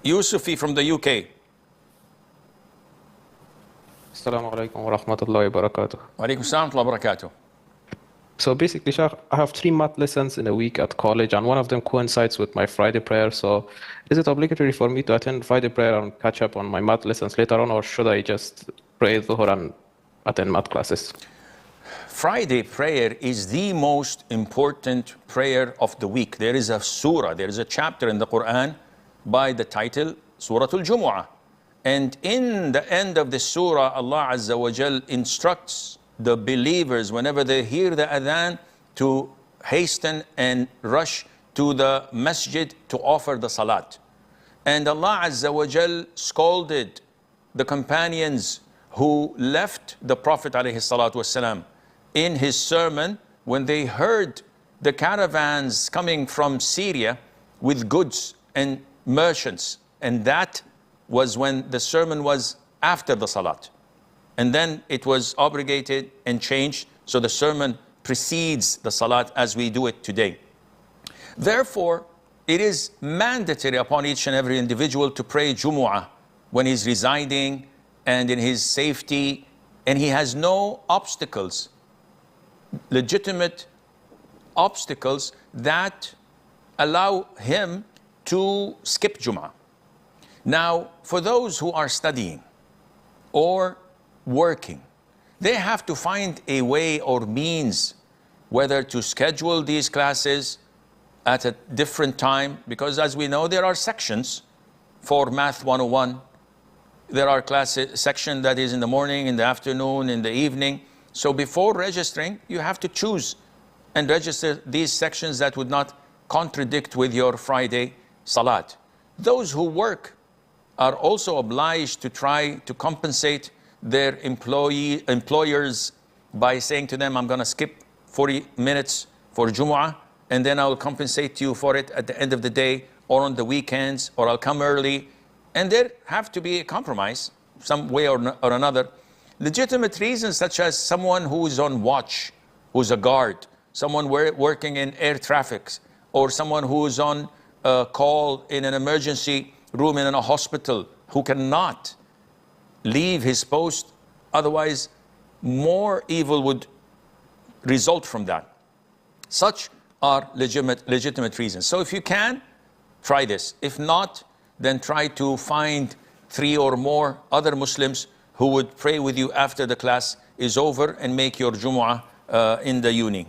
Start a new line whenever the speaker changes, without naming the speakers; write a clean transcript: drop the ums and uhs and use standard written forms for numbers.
Yusufi from the UK.
Assalamu alaikum wa rahmatullahi wa barakatuh.
Wa alaikum salam wa barakatuh.
So basically, Sheikh, I have 3 math lessons in a week at college, and one of them coincides with my Friday prayer. So is it obligatory for me to attend Friday prayer and catch up on my math lessons later on, or should I just pray Dhuhr and attend math classes?
Friday prayer is the most important prayer of the week. There is a surah, there is a chapter in the Quran by the title Surah Al-Jumu'ah. And in the end of the surah, Allah Azza wa Jal instructs the believers whenever they hear the adhan to hasten and rush to the masjid to offer the salat. And Allah Azza wa Jal scolded the companions who left the Prophet alayhi salatu wasalam in his sermon when they heard the caravans coming from Syria with goods and merchants. And that was when the sermon was after the salat. And then it was abrogated and changed, so the sermon precedes the salat as we do it today. Therefore, it is mandatory upon each and every individual to pray Jumu'ah when he's residing and in his safety, and he has no obstacles, legitimate obstacles that allow him to skip Jumu'ah. Now, for those who are studying or working, they have to find a way or means whether to schedule these classes at a different time, because as we know, there are sections for Math 101. There are section that is in the morning, in the afternoon, in the evening. So before registering, you have to choose and register these sections that would not contradict with your Friday salat. Those who work are also obliged to try to compensate their employers by saying to them, I'm going to skip 40 minutes for Jumu'ah, and then I'll compensate you for it at the end of the day or on the weekends, or I'll come early. And there have to be a compromise some way or another. Legitimate reasons such as someone who is on watch, who's a guard, someone working in air traffic, or someone who is on call in an emergency room in a hospital who cannot leave his post, otherwise more evil would result from that. Such are legitimate reasons. So if you can, try this. If not, then try to find 3 or more other Muslims who would pray with you after the class is over and make your Jumu'ah in the uni.